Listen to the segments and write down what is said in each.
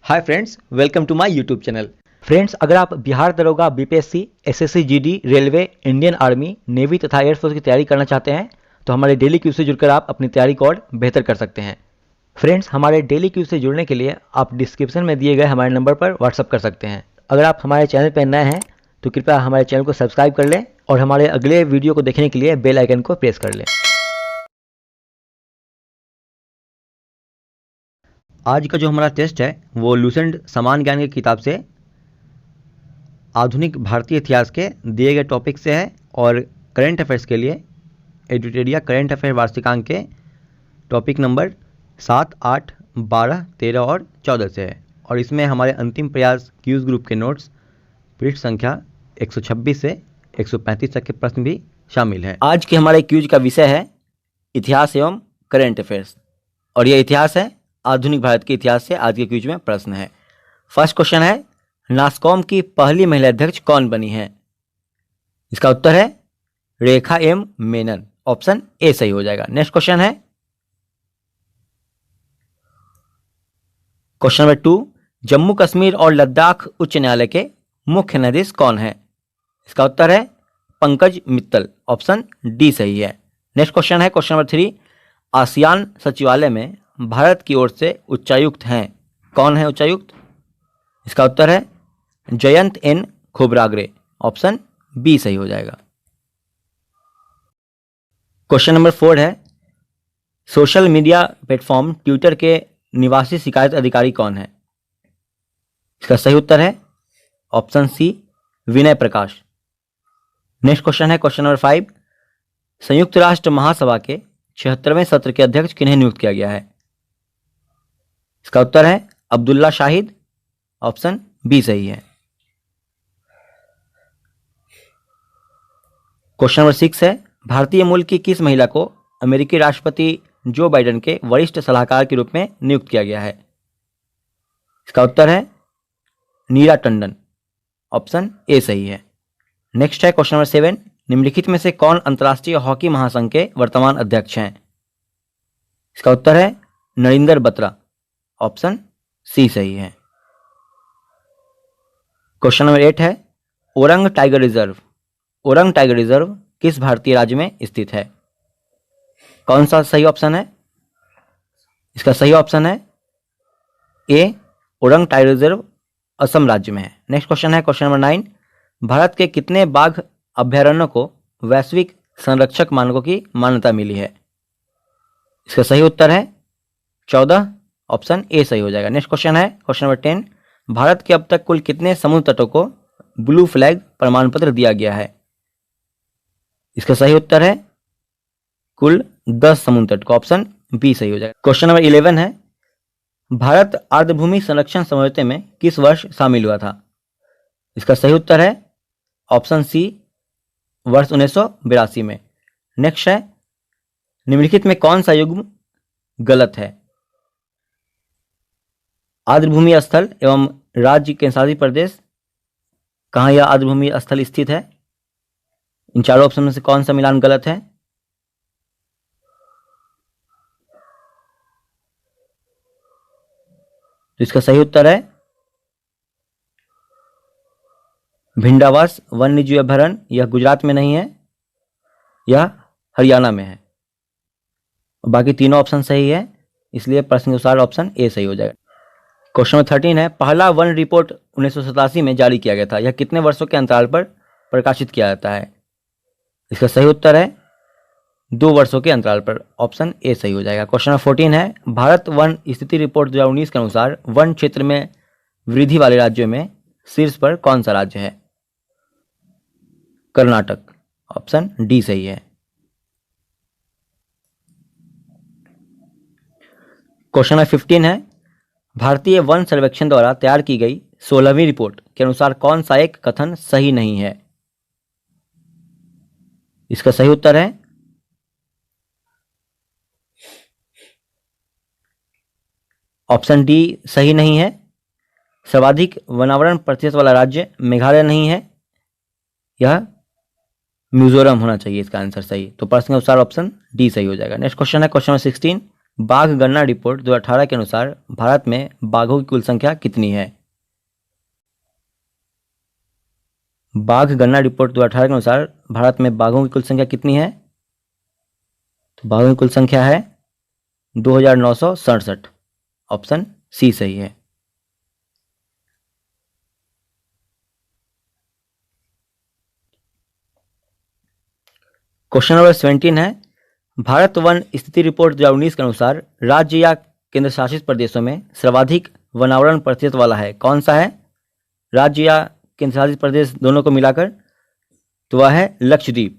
Hi friends, welcome to my YouTube channel. Friends, अगर आप बिहार दरोगा, BPSC, SSC GD, railway, Indian army, navy तथा air force की तैयारी करना चाहते हैं तो हमारे डेली क्यू से जुड़कर आप अपनी तैयारी को और बेहतर कर सकते हैं। फ्रेंड्स, हमारे डेली क्यू से जुड़ने के लिए आप डिस्क्रिप्शन में दिए गए हमारे नंबर पर व्हाट्सअप कर सकते हैं। अगर आप हमारे चैनल पर नए हैं तो कृपया हमारे चैनल को सब्सक्राइब कर लें और हमारे अगले वीडियो को देखने के लिए बेल आइकन को प्रेस कर लें। आज का जो हमारा टेस्ट है वो लूसेंट समान ज्ञान की किताब से आधुनिक भारतीय इतिहास के दिए गए टॉपिक से है और करेंट अफेयर्स के लिए एडुटेरिया करेंट अफेयर वार्षिकांक के टॉपिक नंबर 7, 8, 12, 13 और 14 से है। और इसमें हमारे अंतिम प्रयास क्यूज ग्रुप के नोट्स पृष्ठ संख्या 126 से 135 तक के प्रश्न भी शामिल है। आज के हमारे क्यूज का विषय है इतिहास एवं करेंट अफेयर्स और यह इतिहास है आधुनिक भारत के इतिहास से। आज के क्यूज में प्रश्न है। फर्स्ट क्वेश्चन है, नास्कॉम की पहली महिला अध्यक्ष कौन बनी है? इसका उत्तर है रेखा एम मेनन। ऑप्शन ए सही हो जाएगा। नेक्स्ट क्वेश्चन है क्वेश्चन नंबर 2, जम्मू कश्मीर और लद्दाख उच्च न्यायालय के मुख्य न्यायाधीश कौन है? इसका उत्तर है पंकज मित्तल। ऑप्शन डी सही है। नेक्स्ट क्वेश्चन है क्वेश्चन नंबर 3, आसियान सचिवालय में भारत की ओर से उच्चायुक्त हैं। कौन है उच्चायुक्त? इसका उत्तर है जयंत एन खोबरागरे। ऑप्शन बी सही हो जाएगा। क्वेश्चन नंबर 4 है, सोशल मीडिया प्लेटफॉर्म ट्विटर के निवासी शिकायत अधिकारी कौन है? इसका सही उत्तर है ऑप्शन सी विनय प्रकाश। नेक्स्ट क्वेश्चन है क्वेश्चन नंबर 5, संयुक्त राष्ट्र महासभा के 76वें सत्र के अध्यक्ष किन्हें नियुक्त किया गया है? इसका उत्तर है अब्दुल्ला शाहिद। ऑप्शन बी सही है। क्वेश्चन नंबर 6 है, भारतीय मूल की किस महिला को अमेरिकी राष्ट्रपति जो बाइडेन के वरिष्ठ सलाहकार के रूप में नियुक्त किया गया है? इसका उत्तर है नीरा टंडन। ऑप्शन ए सही है। नेक्स्ट है क्वेश्चन नंबर 7, निम्नलिखित में से कौन अंतर्राष्ट्रीय हॉकी महासंघ के वर्तमान अध्यक्ष हैं? इसका उत्तर है नरिंदर बत्रा। ऑप्शन सी सही है। क्वेश्चन नंबर 8 है, ओरंग टाइगर रिजर्व किस भारतीय राज्य में स्थित है? कौन सा सही ऑप्शन है? इसका सही ऑप्शन है ए, ओरंग टाइगर रिजर्व असम राज्य में है। नेक्स्ट क्वेश्चन है क्वेश्चन नंबर 9, भारत के कितने बाघ अभ्यारण्यों को वैश्विक संरक्षक मानकों की मान्यता मिली है? इसका सही उत्तर है 14। ऑप्शन ए सही हो जाएगा। नेक्स्ट क्वेश्चन है क्वेश्चन नंबर 10, भारत के अब तक कुल कितने समुद्र तटों को ब्लू फ्लैग प्रमाण पत्र दिया गया है? इसका सही उत्तर है कुल 10 समुद्र तट को। ऑप्शन बी सही हो जाएगा। क्वेश्चन नंबर 11 है, भारत आर्द्रभूमि संरक्षण समझौते में किस वर्ष शामिल हुआ था? इसका सही उत्तर है ऑप्शन सी वर्ष 1982 में। नेक्स्ट है, निम्नलिखित में कौन सा युग्म गलत है? आर्द्रभूमि स्थल एवं राज्य केंद्रशासित प्रदेश, कहाँ यह आर्द्रभूमि स्थल स्थित है? इन चारों ऑप्शन में से कौन सा मिलान गलत है? तो इसका सही उत्तर है भिंडावास वन्यजीव अभयारण्य। यह गुजरात में नहीं है, यह हरियाणा में है। बाकी तीनों ऑप्शन सही है, इसलिए प्रश्न के अनुसार ऑप्शन ए सही हो जाएगा। क्वेश्चन नंबर 13 है, पहला वन रिपोर्ट 1987 में जारी किया गया था। यह कितने वर्षों के अंतराल पर प्रकाशित किया जाता है? इसका सही उत्तर है 2 वर्षों के अंतराल पर। ऑप्शन ए सही हो जाएगा। क्वेश्चन नंबर 14 है, भारत वन स्थिति रिपोर्ट 2019 के अनुसार वन क्षेत्र में वृद्धि वाले राज्यों में शीर्ष पर कौन सा राज्य है? कर्नाटक। ऑप्शन डी सही है। क्वेश्चन नंबर 15 है, भारतीय वन सर्वेक्षण द्वारा तैयार की गई 16वीं रिपोर्ट के अनुसार कौन सा एक कथन सही नहीं है? इसका सही उत्तर है ऑप्शन डी सही नहीं है। सर्वाधिक वनावरण प्रतिशत वाला राज्य मेघालय नहीं है, यह मिजोरम होना चाहिए इसका आंसर सही। तो प्रश्न के अनुसार ऑप्शन डी सही हो जाएगा। नेक्स्ट क्वेश्चन है क्वेश्चन नंबर 16, बाघ गणना रिपोर्ट 2018 के अनुसार भारत में बाघों की कुल संख्या कितनी है? बाघ गणना रिपोर्ट 2018 के अनुसार भारत में बाघों की कुल संख्या कितनी है? तो बाघों की कुल संख्या है 2967। ऑप्शन सी सही है। क्वेश्चन नंबर 17 है, भारत वन स्थिति रिपोर्ट 2019 के अनुसार राज्य या केंद्र शासित प्रदेशों में सर्वाधिक वनावरण प्रतिशत वाला है, कौन सा है? राज्य या केंद्र शासित प्रदेश दोनों को मिलाकर, तो वह है लक्षद्वीप।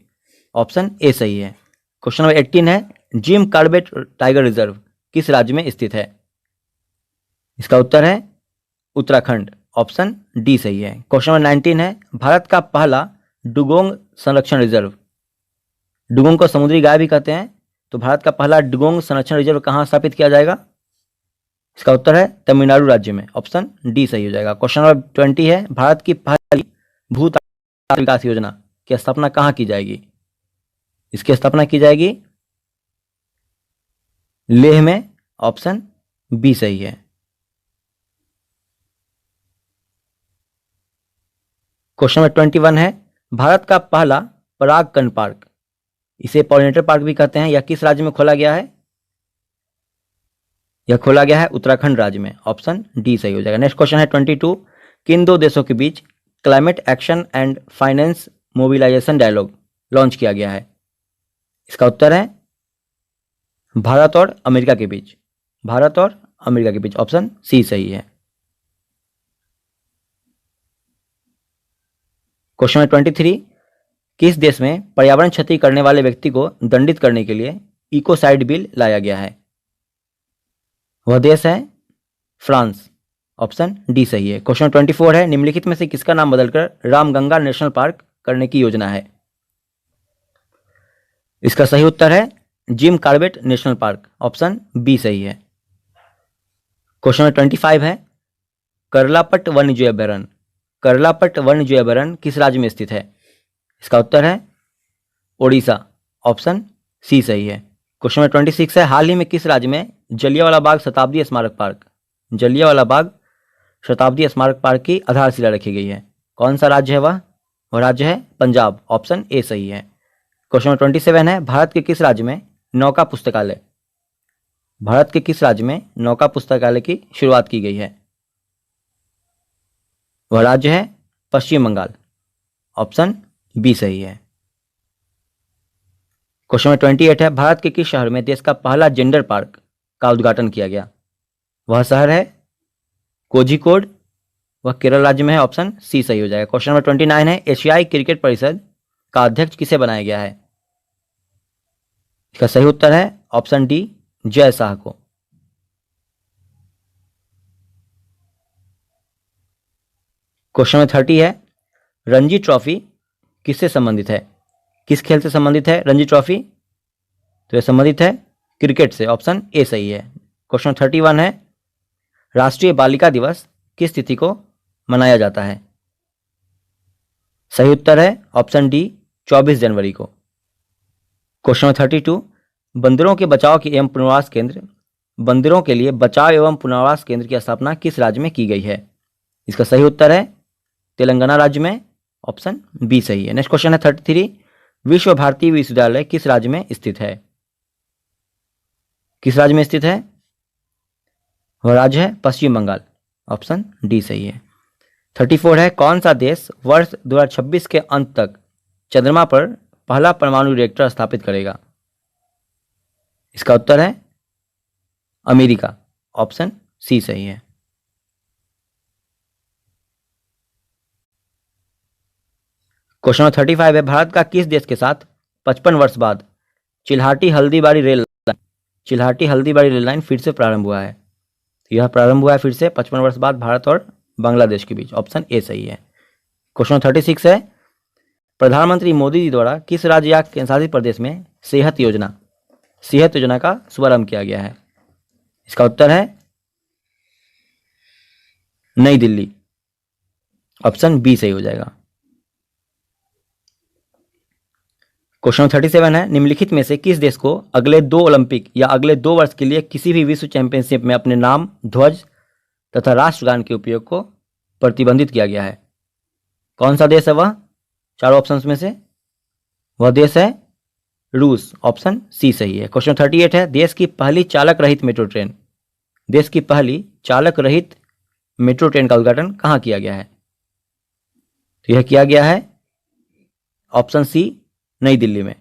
ऑप्शन ए सही है। क्वेश्चन नंबर 18 है, जिम कॉर्बेट टाइगर रिजर्व किस राज्य में स्थित है? इसका उत्तर है उत्तराखंड। ऑप्शन डी सही है। क्वेश्चन नंबर 19 है, भारत का पहला डुगोंग संरक्षण रिजर्व, डुगोंग को समुद्री गाय भी कहते हैं, तो भारत का पहला डुगोंग संरक्षण रिजर्व कहाँ स्थापित किया जाएगा? इसका उत्तर है तमिलनाडु राज्य में। ऑप्शन डी सही हो जाएगा। क्वेश्चन नंबर 20 है, भारत की पहली भूत विकास योजना की स्थापना कहाँ की जाएगी? इसकी स्थापना की जाएगी लेह में। ऑप्शन बी सही है। क्वेश्चन नंबर 21 है, भारत का पहला परागकण पार्क, इसे पॉलिनेटर पार्क भी कहते हैं, यह किस राज्य में खोला गया है? यह खोला गया है उत्तराखंड राज्य में। ऑप्शन डी सही हो जाएगा। नेक्स्ट क्वेश्चन है 22, किन दो देशों के बीच climate action and finance mobilisation dialogue launch किया गया है? इसका उत्तर है भारत और अमेरिका के बीच। भारत और अमेरिका के बीच। ऑप्शन सी सही है। क्वेश्चन नंबर 23, किस देश में पर्यावरण क्षति करने वाले व्यक्ति को दंडित करने के लिए इकोसाइड बिल लाया गया है? वह देश है फ्रांस। ऑप्शन डी सही है। क्वेश्चन 24 है, निम्नलिखित में से किसका नाम बदलकर रामगंगा नेशनल पार्क करने की योजना है? इसका सही उत्तर है Jim Corbett national park. Option B सही है। क्वेश्चन नंबर 25 है, करलापट वन्यजीव अभयारण्य, करलापट वन्यजीव अभयारण्य किस राज्य में स्थित है? इसका उत्तर है ओडिशा। ऑप्शन सी सही है। क्वेश्चन नंबर 26 है, हाल ही में किस राज्य में जलियांवाला बाग शताब्दी स्मारक पार्क, जलियांवाला बाग शताब्दी स्मारक पार्क की आधारशिला रखी गई है? कौन सा राज्य है वह राज्य है पंजाब। ऑप्शन ए सही है। क्वेश्चन नंबर 27 है, भारत के किस राज्य में नौका पुस्तकालय, भारत के किस राज्य में नौका पुस्तकालय की शुरुआत की गई है? वह राज्य है पश्चिम बंगाल। ऑप्शन बी सही है। क्वेश्चन नंबर 28 है, भारत के किस शहर में देश का पहला जेंडर पार्क का उद्घाटन किया गया? वह शहर है कोझिकोड। वह केरल राज्य में है। ऑप्शन सी सही हो जाएगा। क्वेश्चन नंबर 29 है, एशियाई क्रिकेट परिषद का अध्यक्ष किसे बनाया गया है? इसका सही उत्तर है ऑप्शन डी जय शाह को। क्वेश्चन नंबर 30 है, रणजी ट्रॉफी किससे संबंधित है? किस खेल से संबंधित है रणजी ट्रॉफी? तो यह संबंधित है क्रिकेट से। ऑप्शन ए सही है। क्वेश्चन 31 है, राष्ट्रीय बालिका दिवस किस तिथि को मनाया जाता है? सही उत्तर है ऑप्शन डी 24 जनवरी को। क्वेश्चन नंबर 32, बंदरों के बचाव एवं पुनर्वास केंद्र, बंदरों के लिए बचाव एवं पुनर्वास केंद्र की स्थापना किस राज्य में की गई है? इसका सही उत्तर है तेलंगाना राज्य में। ऑप्शन बी सही है। नेक्स्ट क्वेश्चन है 33, विश्व भारती विश्वविद्यालय किस राज्य में स्थित है? किस राज्य में स्थित है? वह राज्य है पश्चिम बंगाल। ऑप्शन डी सही है। 34 है, कौन सा देश वर्ष 2026 के अंत तक चंद्रमा पर पहला परमाणु रिएक्टर स्थापित करेगा? इसका उत्तर है अमेरिका। ऑप्शन सी सही है। क्वेश्चन नंबर 35 है, भारत का किस देश के साथ 55 वर्ष बाद Chilahati Haldibari rail line, Chilahati Haldibari rail line फिर से प्रारंभ हुआ है? यह प्रारंभ हुआ है फिर से 55 वर्ष बाद भारत और बांग्लादेश के बीच। ऑप्शन ए सही है। क्वेश्चन 36 है, प्रधानमंत्री मोदी जी द्वारा किस राज्य या केंद्रशासित प्रदेश में सेहत योजना का शुभारंभ किया गया है? इसका उत्तर है नई दिल्ली। ऑप्शन बी सही हो जाएगा। क्वेश्चन 37 है, निम्नलिखित में से किस देश को अगले 2 ओलंपिक या अगले 2 वर्ष के लिए किसी भी विश्व चैंपियनशिप में अपने नाम, ध्वज तथा राष्ट्रगान के उपयोग को प्रतिबंधित किया गया है? कौन सा देश है वह? चारों ऑप्शंस में से वह देश है रूस। ऑप्शन सी सही है। क्वेश्चन 38 है, देश की पहली चालक रहित मेट्रो ट्रेन, देश की पहली चालक रहित मेट्रो ट्रेन का उद्घाटन कहाँ किया गया है? तो यह किया गया है ऑप्शन सी नई दिल्ली में।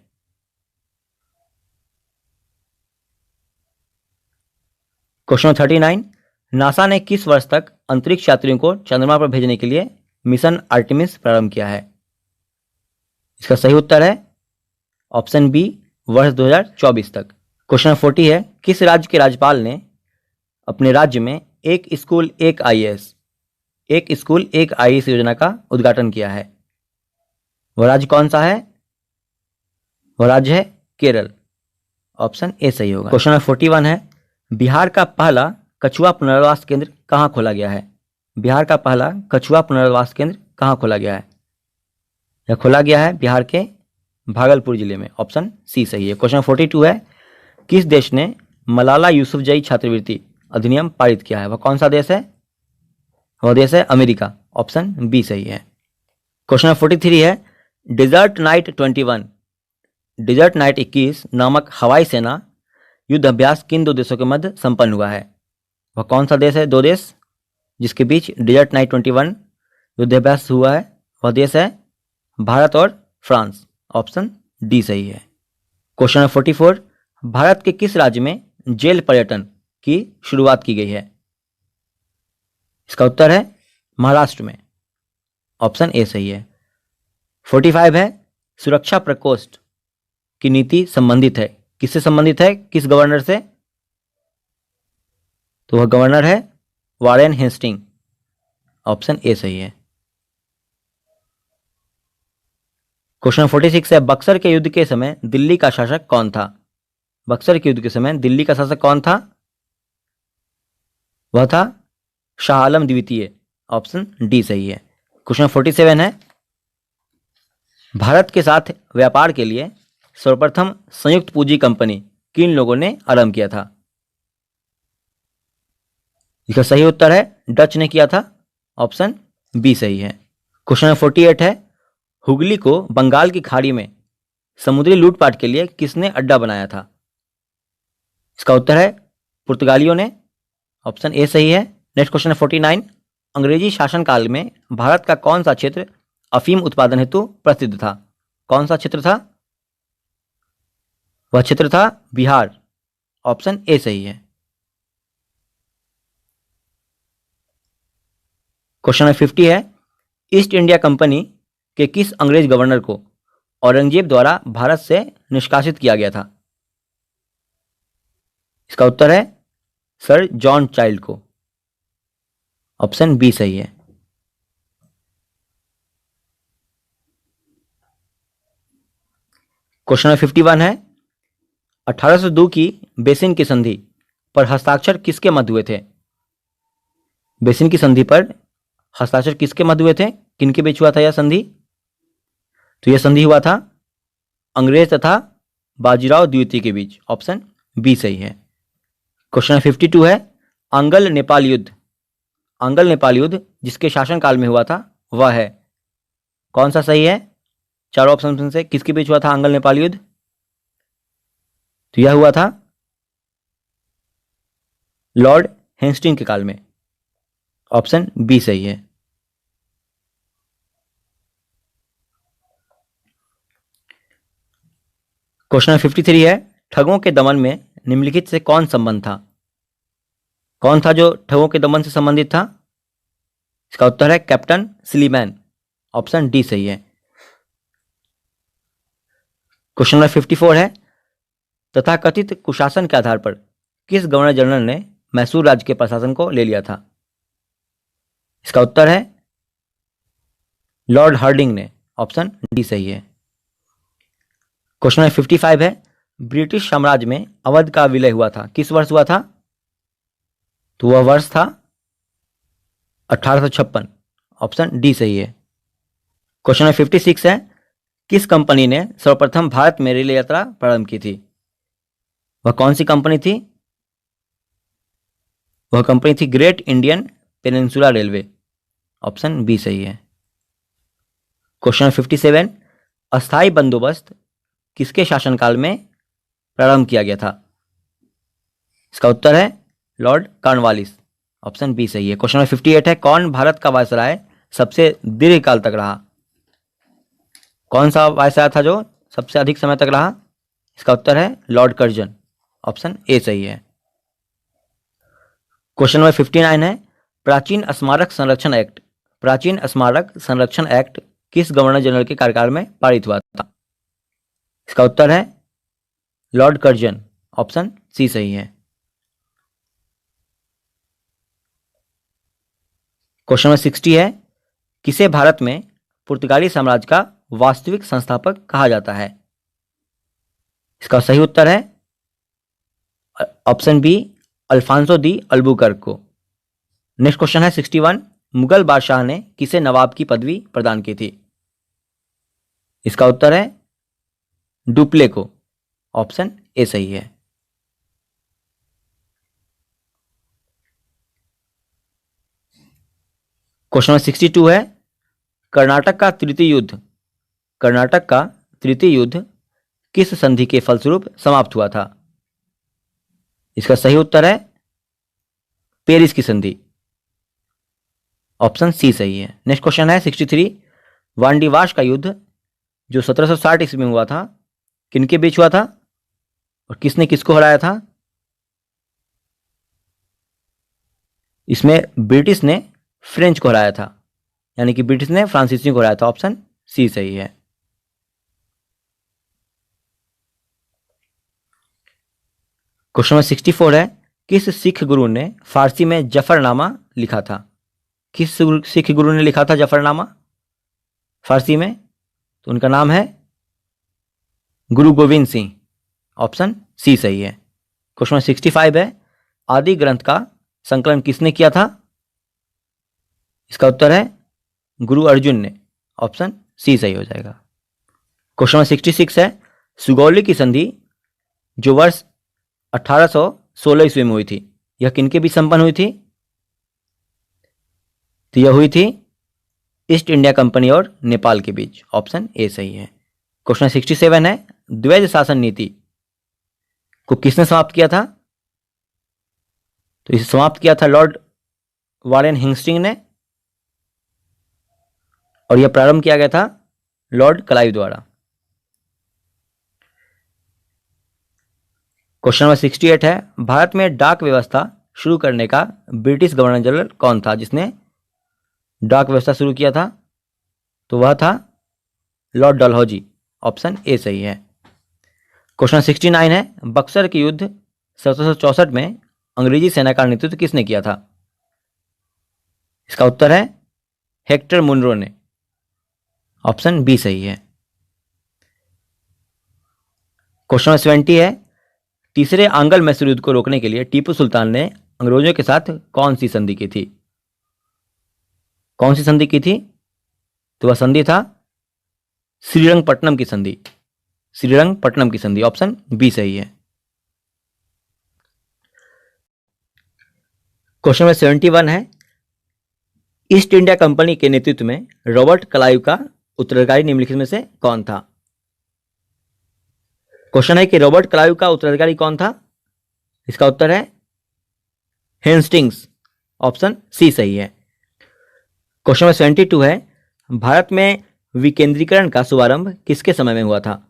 क्वेश्चन 39, नासा ने किस वर्ष तक अंतरिक्ष यात्रियों को चंद्रमा पर भेजने के लिए मिशन आर्टेमिस प्रारंभ किया है? इसका सही उत्तर है ऑप्शन बी वर्ष 2024 तक। क्वेश्चन 40 है, किस राज्य के राज्यपाल ने अपने राज्य में एक स्कूल एक आईएएस योजना का उद्घाटन किया है? वह राज्य कौन सा है? वह राज्य है केरल। ऑप्शन ए सही होगा। क्वेश्चन 41 है, बिहार का पहला कछुआ पुनर्वास केंद्र कहाँ खोला गया है? बिहार का पहला कछुआ पुनर्वास केंद्र कहाँ खोला गया है? यह खोला गया है बिहार के भागलपुर जिले में। ऑप्शन सी सही है। क्वेश्चन 42 है, किस देश ने मलाला यूसुफजई छात्रवृत्ति अधिनियम पारित किया है? वह कौन सा देश है? वह देश है अमेरिका। ऑप्शन बी सही है। क्वेश्चन 43 है, डेजर्ट नाइट 21 नामक हवाई सेना युद्ध अभ्यास किन 2 देशों के मध्य संपन्न हुआ है? वह कौन सा देश है? 2 देश जिसके बीच डेजर्ट नाइट 21 युद्ध अभ्यास हुआ है, वह देश है भारत और फ्रांस। ऑप्शन डी सही है। क्वेश्चन 44, भारत के किस राज्य में जेल पर्यटन की शुरुआत की गई है? इसका उत्तर है महाराष्ट्र में। ऑप्शन ए सही है। 45 है, सुरक्षा प्रकोष्ठ की नीति संबंधित है, किससे संबंधित है? किस गवर्नर से? तो वह गवर्नर है वारेन हेस्टिंग। ऑप्शन ए सही है। क्वेश्चन 46 है, बक्सर के युद्ध के समय दिल्ली का शासक कौन था? बक्सर के युद्ध के समय दिल्ली का शासक कौन था? वह था शाह आलम द्वितीय। ऑप्शन डी सही है। क्वेश्चन 47 है, भारत के साथ व्यापार के लिए सर्वप्रथम संयुक्त पूंजी कंपनी किन लोगों ने आरंभ किया था? इसका सही उत्तर है डच ने किया था। ऑप्शन बी सही है। क्वेश्चन 48 है, हुगली को बंगाल की खाड़ी में समुद्री लूटपाट के लिए किसने अड्डा बनाया था? इसका उत्तर है पुर्तगालियों ने। ऑप्शन ए सही है। नेक्स्ट क्वेश्चन है 49, अंग्रेजी शासनकाल में भारत का कौन सा क्षेत्र अफीम उत्पादन हेतु प्रसिद्ध था? कौन सा क्षेत्र था? वह क्षेत्र था बिहार। ऑप्शन ए सही है। क्वेश्चन 50 है, ईस्ट इंडिया कंपनी के किस अंग्रेज गवर्नर को औरंगजेब द्वारा भारत से निष्कासित किया गया था? इसका उत्तर है सर जॉन चाइल्ड को। ऑप्शन बी सही है। क्वेश्चन 51 है, 1802 की बेसिन की संधि पर हस्ताक्षर किसके मध्य हुए थे? बेसिन की संधि पर हस्ताक्षर किसके मध्य हुए थे? किनके बीच हुआ था यह संधि? तो यह संधि हुआ था अंग्रेज तथा बाजीराव द्वितीय के बीच। ऑप्शन बी सही है। क्वेश्चन 52 है, अंगल नेपाल युद्ध जिसके शासनकाल में हुआ था वह है? कौन सा सही है? चारों ऑप्शन से किसके बीच हुआ था अंगल नेपाल युद्ध? तो यह हुआ था लॉर्ड हेस्टिंग के काल में। ऑप्शन बी सही है। क्वेश्चन 53 है, ठगों के दमन में निम्नलिखित से कौन संबंध था? कौन था जो ठगों के दमन से संबंधित था? इसका उत्तर है कैप्टन स्लीमैन। ऑप्शन डी सही है। क्वेश्चन नंबर 54 है, तथाकथित कुशासन के आधार पर किस गवर्नर जनरल ने मैसूर राज्य के प्रशासन को ले लिया था? इसका उत्तर है लॉर्ड हार्डिंग ने। ऑप्शन डी सही है। क्वेश्चन नंबर 55 है, ब्रिटिश साम्राज्य में अवध का विलय हुआ था, किस वर्ष हुआ था? तो वह वर्ष था 1856। ऑप्शन डी सही है। क्वेश्चन नंबर 56 है, किस कंपनी ने सर्वप्रथम भारत में रेल यात्रा प्रारंभ की थी? वह कौन सी कंपनी थी? वह कंपनी थी great Indian peninsula railway. Option B सही है। क्वेश्चन 57, अस्थायी बंदोबस्त किसके शासनकाल में प्रारंभ किया गया था? इसका उत्तर है लॉर्ड कॉर्नवालिस। ऑप्शन बी सही है। क्वेश्चन 58 है, कौन भारत का वायसराय सबसे दीर्घकाल तक रहा? कौन सा वायसराय था जो सबसे अधिक समय तक रहा? इसका उत्तर है लॉर्ड कर्जन। ऑप्शन ए सही है। क्वेश्चन नंबर 59 है, प्राचीन स्मारक संरक्षण एक्ट, प्राचीन स्मारक संरक्षण एक्ट किस गवर्नर जनरल के कार्यकाल में पारित हुआ था? इसका उत्तर है लॉर्ड कर्जन। ऑप्शन सी सही है। क्वेश्चन नंबर 60 है, किसे भारत में पुर्तगाली साम्राज्य का वास्तविक संस्थापक कहा जाता है? इसका सही उत्तर है option B Alfonso de Albuquerque को। नेक्स्ट क्वेश्चन है 61, मुगल बादशाह ने किसे नवाब की पदवी प्रदान की थी? इसका उत्तर है डुप्ले को। ऑप्शन ए सही है। क्वेश्चन नंबर 62 है, कर्नाटक का तृतीय युद्ध, कर्नाटक का तृतीय युद्ध किस संधि के फलस्वरूप समाप्त हुआ था? इसका सही उत्तर है पेरिस की संधि। ऑप्शन सी सही है। नेक्स्ट क्वेश्चन है 63, वांडीवाश का युद्ध जो 1760 ईस्वी में हुआ था किनके बीच हुआ था और किसने किसको हराया था? इसमें ब्रिटिश ने फ्रेंच को हराया था, यानी कि ब्रिटिश ने फ्रांसीसियों को हराया था। ऑप्शन सी सही है। क्वेश्चन नंबर 64 है, किस सिख गुरु ने फारसी में जफरनामा लिखा था? किस सिख गुरु ने लिखा था जफरनामा फारसी में? तो उनका नाम है गुरु गोविंद सिंह। ऑप्शन सी सही है। क्वेश्चन नंबर 65 है, आदि ग्रंथ का संकलन किसने किया था? इसका उत्तर है गुरु अर्जुन ने। ऑप्शन सी सही हो जाएगा। क्वेश्चन नंबर 66 है, सुगौली की संधि जो वर्ष 1816 ईस्वी में हुई थी, यह किनके बीच संपन्न हुई थी? तो यह हुई थी ईस्ट इंडिया कंपनी और नेपाल के बीच। ऑप्शन ए सही है। क्वेश्चन 67 है, द्वैध शासन नीति को किसने समाप्त किया था? तो इसे समाप्त किया था लॉर्ड वारेन हेस्टिंग्स ने और यह प्रारंभ किया गया था लॉर्ड क्लाइव द्वारा। क्वेश्चन नंबर 68 है, भारत में डाक व्यवस्था शुरू करने का ब्रिटिश गवर्नर जनरल कौन था जिसने डाक व्यवस्था शुरू किया था? तो वह था लॉर्ड डलहौजी। ऑप्शन ए सही है। क्वेश्चन 69 है, बक्सर के युद्ध 1764 में अंग्रेजी सेना का नेतृत्व किसने किया था? इसका उत्तर है हेक्टर मुनरो ने। ऑप्शन बी सही है। क्वेश्चन 70 है, तीसरे आंग्ल मैसूर युद्ध को रोकने के लिए टीपू सुल्तान ने अंग्रेजों के साथ कौन सी संधि की थी? कौन सी संधि की थी? तो वह संधि था श्रीरंगपट्टनम की संधि। श्रीरंगपट्टनम की संधि। ऑप्शन बी सही है। क्वेश्चन नंबर 71 है, ईस्ट इंडिया कंपनी के नेतृत्व में रॉबर्ट क्लाइव का उत्तराधिकारी निम्नलिखित में से कौन था? क्वेश्चन है कि रॉबर्ट क्लाइव का उत्तराधिकारी कौन था? इसका उत्तर है हेस्टिंग्स। ऑप्शन सी सही है। क्वेश्चन नंबर 72 है, भारत में विकेंद्रीकरण का शुभारंभ किसके समय में हुआ था?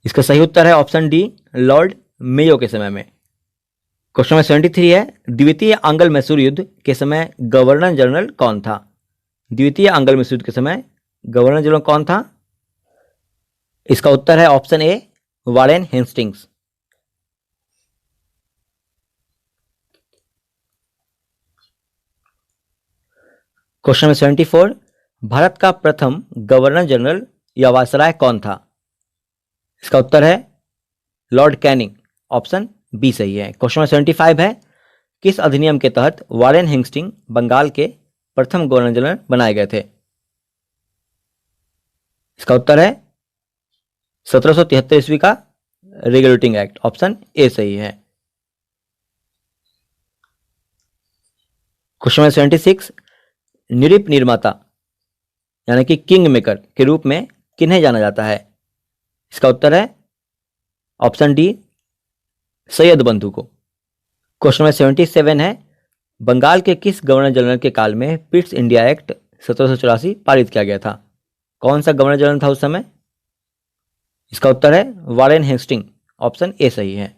इसका सही उत्तर है ऑप्शन डी लॉर्ड मेयो के समय में। क्वेश्चन नंबर 73 है, द्वितीय आंग्ल मैसूर युद्ध के समय गवर्नर जनरल कौन था? द्वितीय आंग्ल मैसूर युद्ध के समय गवर्नर जनरल कौन था? इसका उत्तर है option A Warren Hastings. Question number 74, Bharat का प्रथम गवर्नर जनरल या वायसराय कौन था? इसका उत्तर है लॉर्ड कैनिंग। ऑप्शन बी सही है। क्वेश्चन नंबर 75 है, किस अधिनियम के तहत वारेन हेस्टिंग्स बंगाल के प्रथम गवर्नर जनरल बनाए गए थे? इसका उत्तर है 1773 ईस्वी का रेगुलेटिंग एक्ट, ऑप्शन ए सही है। क्वेश्चन नंबर 76, नृप निर्माता यानी कि किंग मेकर के रूप में किन्हें जाना जाता है? इसका उत्तर है ऑप्शन डी, सैयद बंधु को। क्वेश्चन नंबर 77 है, बंगाल के किस गवर्नर जनरल के काल में पिट्स इंडिया एक्ट 1784 पारित किया गया था? कौन सा गवर्नर जनरल था उस समय? इसका उत्तर है वारेन हेस्टिंग, ऑप्शन ए सही है।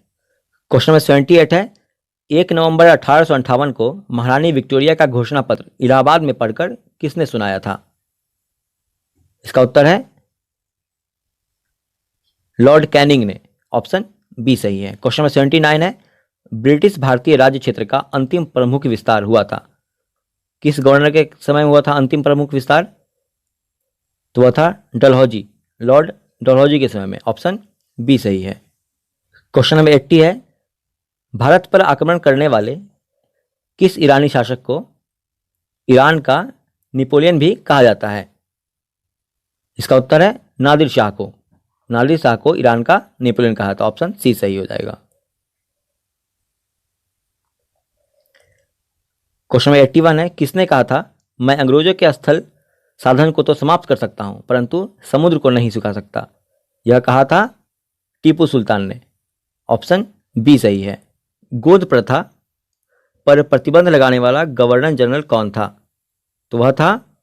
क्वेश्चन नंबर 78 है, 1 नवंबर 1858 को महारानी विक्टोरिया का घोषणा पत्र इलाहाबाद में पढ़कर किसने सुनाया था? इसका उत्तर है लॉर्ड कैनिंग ने, ऑप्शन बी सही है। क्वेश्चन नंबर 79 है, ब्रिटिश भारतीय राज्य क्षेत्र का अंतिम प्रमुख विस्तार हुआ था? किस गवर्नर के समय में हुआ था अंतिम प्रमुख विस्तार? तो वह था डलहौजी, लॉर्ड डलहौजी के समय में, ऑप्शन बी सही है। क्वेश्चन नंबर 80 है, भारत पर आक्रमण करने वाले किस ईरानी शासक को ईरान का नेपोलियन भी कहा जाता है? इसका उत्तर है नादिर शाह को। नादिर शाह को ईरान का नेपोलियन कहा था, ऑप्शन सी सही हो जाएगा। क्वेश्चन नंबर 81 है, किसने कहा था मैं अंग्रेजों के स्थल साधन को तो समाप्त कर सकता हूं परंतु समुद्र को नहीं सुखा सकता? यह कहा था टीपू सुल्तान ने, ऑप्शन बी सही है। गोद प्रथा पर प्रतिबंध लगाने वाला गवर्नर जनरल कौन था? तो वह था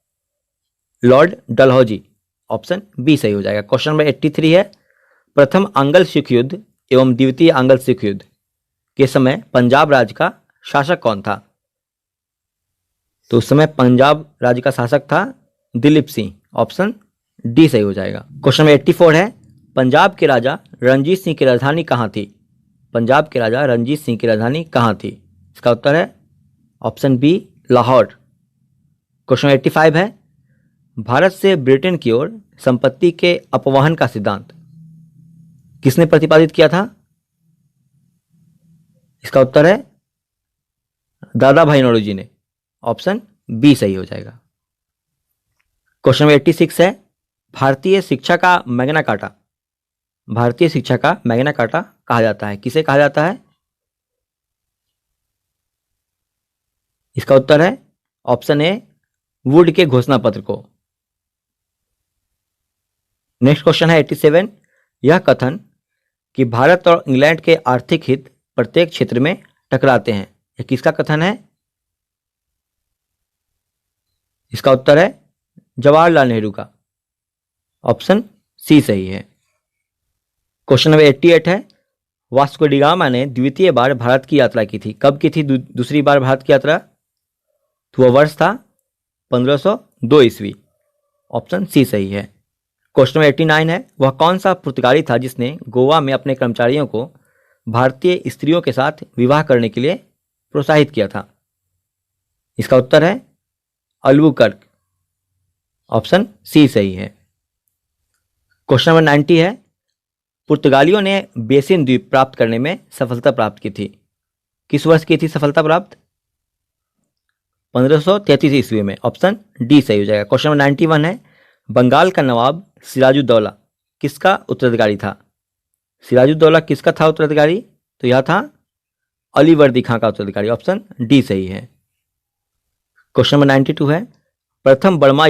लॉर्ड डलहौजी, ऑप्शन बी सही हो जाएगा। क्वेश्चन नंबर 83 है, प्रथम आंग्ल सिख युद्ध एवं द्वितीय आंग्ल सिख युद्ध के समय पंजाब राज्य का शासक कौन था? तो उस समय पंजाब राज्य का शासक था दिलीप सिंह, ऑप्शन डी सही हो जाएगा। क्वेश्चन नंबर 84 है, पंजाब के राजा रणजीत सिंह की राजधानी कहाँ थी? पंजाब के राजा रणजीत सिंह की राजधानी कहाँ थी? इसका उत्तर है ऑप्शन बी, लाहौर। क्वेश्चन 85 है, भारत से ब्रिटेन की ओर संपत्ति के अपवहन का सिद्धांत किसने प्रतिपादित किया था? इसका उत्तर है दादा भाई नौरोजी ने, ऑप्शन बी सही हो जाएगा। क्वेश्चन नंबर 86 है, भारतीय शिक्षा का मैग्ना कार्टा, भारतीय शिक्षा का मैग्ना कार्टा कहा जाता है, किसे कहा जाता है? इसका उत्तर है ऑप्शन ए, वुड के घोषणा पत्र को। नेक्स्ट क्वेश्चन है 87, यह कथन कि भारत और इंग्लैंड के आर्थिक हित प्रत्येक क्षेत्र में टकराते हैं, यह किसका कथन है? इसका उत्तर है जवाहरलाल नेहरू का, ऑप्शन सी सही है। क्वेश्चन नंबर 88 है, वास्को डी गामा ने द्वितीय बार भारत की यात्रा की थी, कब की थी दूसरी बार भारत की यात्रा? तो वह वर्ष था 1502 ईस्वी, ऑप्शन सी सही है। क्वेश्चन नंबर 89 है, वह कौन सा पुर्तगाली था जिसने गोवा में अपने कर्मचारियों को भारतीय स्त्रियों के साथ विवाह करने के लिए प्रोत्साहित किया था? इसका उत्तर है अल्बुकर्क, ऑप्शन सी सही है। क्वेश्चन नंबर 90 है, पुर्तगालियों ने बेसिन द्वीप प्राप्त करने में सफलता प्राप्त की थी, किस वर्ष की थी सफलता प्राप्त? 1533 ईस्वी में, ऑप्शन डी सही हो जाएगा। क्वेश्चन नंबर 91 है, बंगाल का नवाब सिराजुद्दौला किसका उत्तराधिकारी था? सिराजुद्दौला किसका था उत्तराधिकारी? तो यह था अलीवर्दी खां का उत्तराधिकारी, ऑप्शन डी सही है। क्वेश्चन नंबर 92 है, प्रथम बर्मा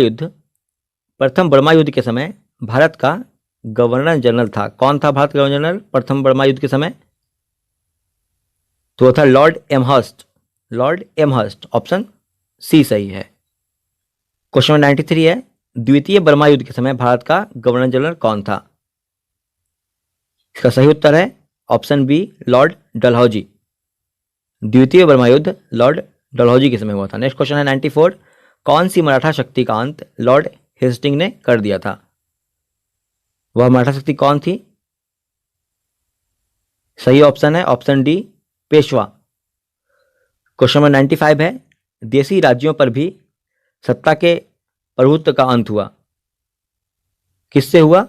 युद्ध के समय भारत का गवर्नर जनरल था, कौन था भारत का गवर्नर जनरल प्रथम बर्मा युद्ध के समय? तो वह था लॉर्ड एमहर्स्ट, ऑप्शन सी सही है। क्वेश्चन नंबर 93 है, द्वितीय बर्मा युद्ध के समय भारत का गवर्नर जनरल कौन था? इसका सही उत्तर है ऑप्शन बी, लॉर्ड डलहौजी। द्वितीय बर्मा युद्ध लॉर्ड डलहौजी के समय हुआ था। नेक्स्ट क्वेश्चन है 94, कौन सी मराठा शक्ति का अंत लॉर्ड हेस्टिंग ने कर दिया था? वह मराठा शक्ति कौन थी? सही ऑप्शन है option D, Peshwa. Question number 95 है, देशी राज्यों पर भी सत्ता के प्रभुत्व का अंत हुआ, किससे हुआ?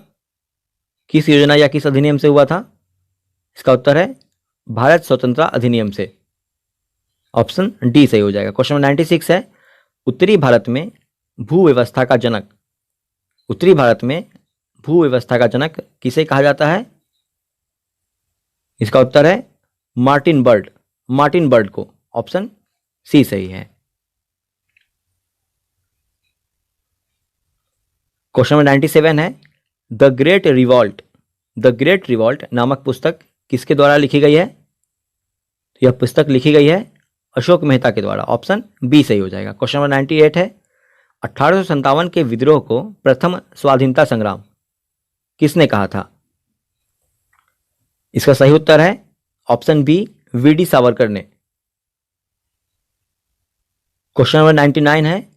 किस योजना या किस अधिनियम से हुआ था? इसका उत्तर है भारत स्वतंत्रता अधिनियम से, ऑप्शन डी सही हो जाएगा। क्वेश्चन नंबर 96 है, उत्तरी भारत में भू व्यवस्था का जनक, उत्तरी भारत में भूव्यवस्था का जनक किसे कहा जाता है? इसका उत्तर है मार्टिन बर्ड, मार्टिन बर्ड को। ऑप्शन सी सही है। क्वेश्चन नंबर 97 है, the great revolt, the great revolt नामक पुस्तक किसके द्वारा लिखी गई है? तो यह पुस्तक लिखी गई है अशोक मेहता के द्वारा। ऑप्शन बी सही हो जाएगा। क्वेश्चन नंबर 98 है, 1857 के विद्रोह को प्रथम स्वाधीनता संग्राम किसने कहा था? इसका सही उत्तर है ऑप्शन बी, वीडी सावरकर ने। क्वेश्चन नंबर 99 है,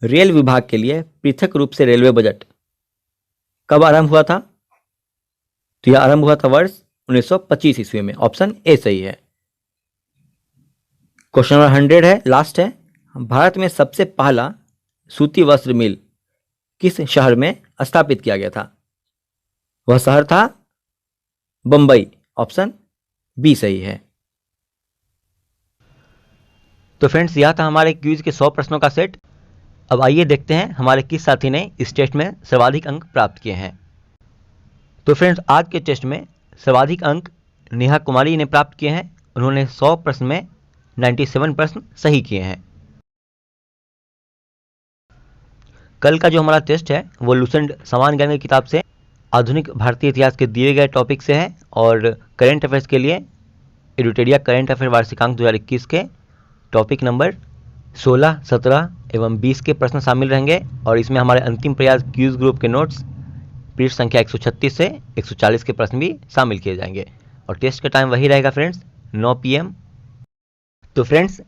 रेल विभाग के लिए पृथक रूप से रेलवे बजट कब आरंभ हुआ था? तो यह आरंभ हुआ था वर्ष 1925 ईस्वी में। ऑप्शन ए सही है। क्वेश्चन नंबर 100 है, लास्ट है, भारत में सबसे पहला सूती वस्त्र मिल किस शहर में स्थापित किया गया था? वह शहर था बंबई। ऑप्शन बी सही है। तो फ्रेंड्स, यह था हमारे क्विज के 100 प्रश्नों का सेट। अब आइए देखते हैं हमारे किस साथी ने इस टेस्ट में सर्वाधिक अंक प्राप्त किए हैं। तो फ्रेंड्स, आज के टेस्ट में सर्वाधिक अंक नेहा कुमारी ने प्राप्त किए हैं। उन्होंने 100 प्रश्न में 97 प्रश्न सही किए हैं। कल का जो हमारा टेस्ट है वो लूसेंट सामान्य ज्ञान की किताब से आधुनिक भारतीय इतिहास के दिए गए टॉपिक से है और करेंट अफेयर्स के लिए एडुटेरिया करेंट अफेयर वार्षिकांक 2021 के टॉपिक नंबर 16, 17 एवं 20 के प्रश्न शामिल रहेंगे और इसमें हमारे अंतिम प्रयास क्यूज ग्रुप के नोट्स पृष्ठ संख्या 136 से 140 के प्रश्न भी शामिल किए जाएंगे और टेस्ट का टाइम वही रहेगा फ्रेंड्स, 9 PM। तो फ्रेंड्स,